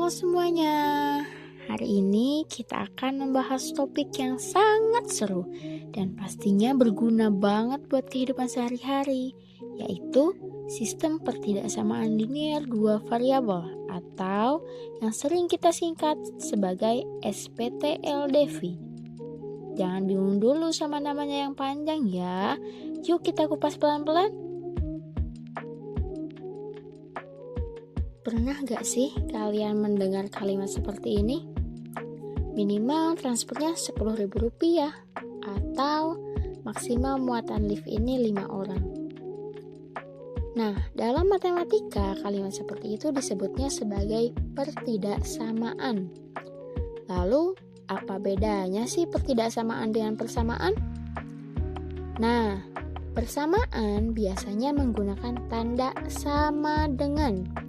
Halo semuanya, hari ini kita akan membahas topik yang sangat seru dan pastinya berguna banget buat kehidupan sehari-hari, yaitu sistem pertidaksamaan linear dua variabel atau yang sering kita singkat sebagai SPT-LDV. Jangan bingung dulu sama namanya yang panjang ya, yuk kita kupas pelan-pelan. Pernah gak sih kalian mendengar kalimat seperti ini? Minimal transfernya Rp10.000 atau maksimal muatan lift ini 5 orang. Nah, dalam matematika kalimat seperti itu disebutnya sebagai pertidaksamaan. Lalu, apa bedanya sih pertidaksamaan dengan persamaan? Nah, persamaan biasanya menggunakan tanda sama dengan.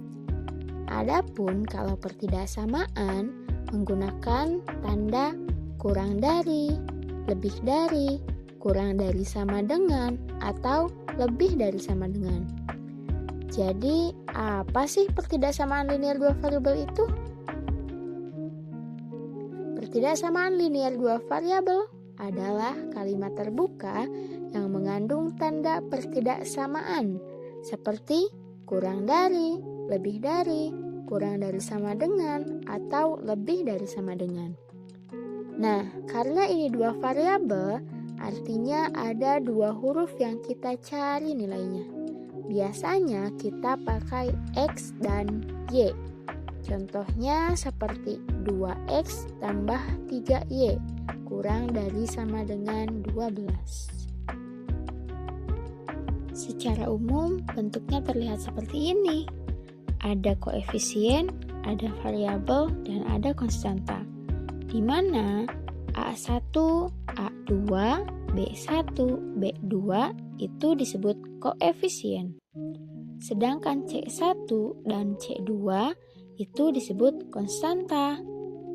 Adapun kalau pertidaksamaan menggunakan tanda kurang dari, lebih dari, kurang dari sama dengan, atau lebih dari sama dengan. Jadi, apa sih pertidaksamaan linear dua variabel itu? Pertidaksamaan linear dua variabel adalah kalimat terbuka yang mengandung tanda pertidaksamaan seperti kurang dari, lebih dari, kurang dari sama dengan, atau lebih dari sama dengan. Nah, karena ini dua variabel, artinya ada dua huruf yang kita cari nilainya. Biasanya kita pakai X dan Y. Contohnya seperti 2X tambah 3Y, kurang dari sama dengan 12. Secara umum, bentuknya terlihat seperti ini. Ada koefisien, ada variabel, dan ada konstanta. Di mana A1, A2, B1, B2 itu disebut koefisien. Sedangkan C1 dan C2 itu disebut konstanta.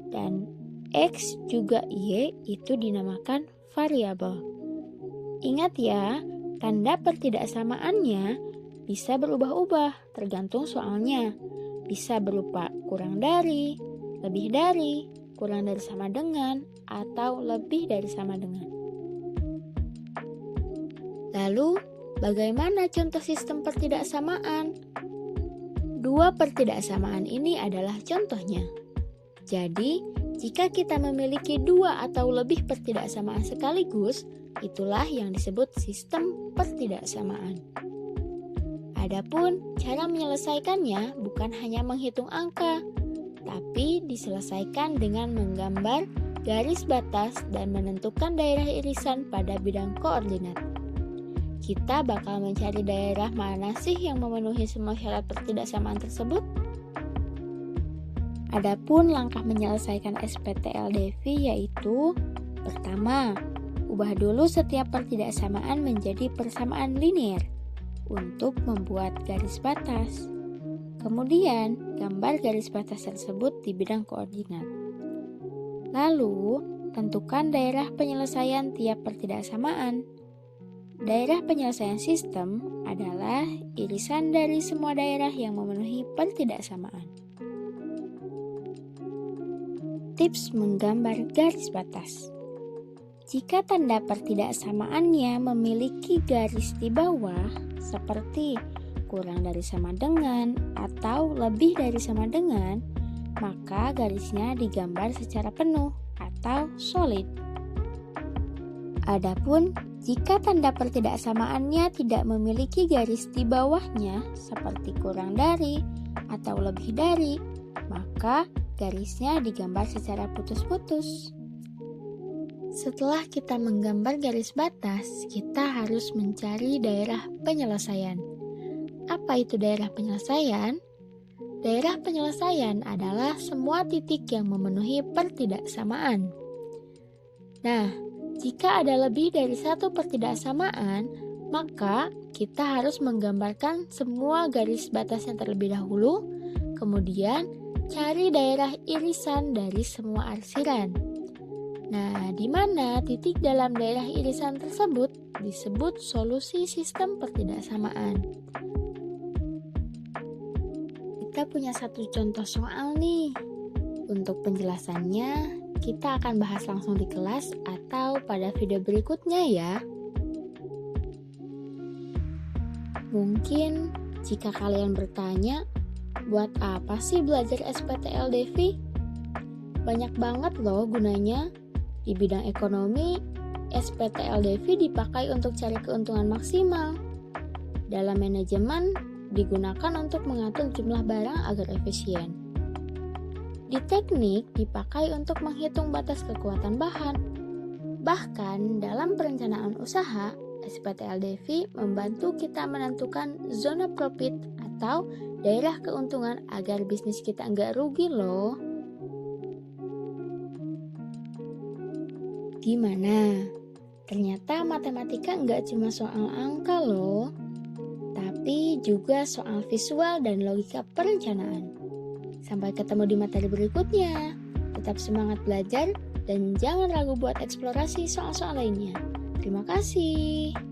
Dan X juga Y itu dinamakan variabel. Ingat ya, tanda pertidaksamaannya bisa berubah-ubah tergantung soalnya. Bisa berupa kurang dari, lebih dari, kurang dari sama dengan, atau lebih dari sama dengan. Lalu, bagaimana contoh sistem pertidaksamaan? Dua pertidaksamaan ini adalah contohnya. Jadi, jika kita memiliki dua atau lebih pertidaksamaan sekaligus, itulah yang disebut sistem pertidaksamaan. Adapun cara menyelesaikannya bukan hanya menghitung angka, tapi diselesaikan dengan menggambar garis batas dan menentukan daerah irisan pada bidang koordinat. Kita bakal mencari daerah mana sih yang memenuhi semua syarat pertidaksamaan tersebut? Adapun langkah menyelesaikan SPT-LDV yaitu: pertama, ubah dulu setiap pertidaksamaan menjadi persamaan linear untuk membuat garis batas. Kemudian, gambar garis batas tersebut di bidang koordinat. Lalu, tentukan daerah penyelesaian tiap pertidaksamaan. Daerah penyelesaian sistem adalah irisan dari semua daerah yang memenuhi pertidaksamaan. Tips menggambar garis batas. Jika tanda pertidaksamaannya memiliki garis di bawah, seperti kurang dari sama dengan atau lebih dari sama dengan, maka garisnya digambar secara penuh atau solid. Adapun, jika tanda pertidaksamaannya tidak memiliki garis di bawahnya, seperti kurang dari atau lebih dari, maka garisnya digambar secara putus-putus. Setelah kita menggambar garis batas, kita harus mencari daerah penyelesaian. Apa itu daerah penyelesaian? Daerah penyelesaian adalah semua titik yang memenuhi pertidaksamaan. Nah, jika ada lebih dari satu pertidaksamaan, maka kita harus menggambarkan semua garis batas yang terlebih dahulu, kemudian cari daerah irisan dari semua arsiran. Nah, di mana titik dalam daerah irisan tersebut disebut solusi sistem pertidaksamaan. Kita kita punya satu contoh soal nih. Untuk penjelasannya, kita akan bahas langsung di kelas atau pada video berikutnya ya. Mungkin jika kalian bertanya, buat apa sih belajar SPTLDV? Banyak banget loh gunanya. Di bidang ekonomi, SPTLDV dipakai untuk cari keuntungan maksimal. Dalam manajemen, digunakan untuk mengatur jumlah barang agar efisien. Di teknik, dipakai untuk menghitung batas kekuatan bahan. Bahkan, dalam perencanaan usaha, SPTLDV membantu kita menentukan zona profit atau daerah keuntungan agar bisnis kita nggak rugi loh. Gimana? Ternyata matematika nggak cuma soal angka loh, tapi juga soal visual dan logika perencanaan. Sampai ketemu di materi berikutnya. Tetap semangat belajar dan jangan ragu buat eksplorasi soal-soal lainnya. Terima kasih.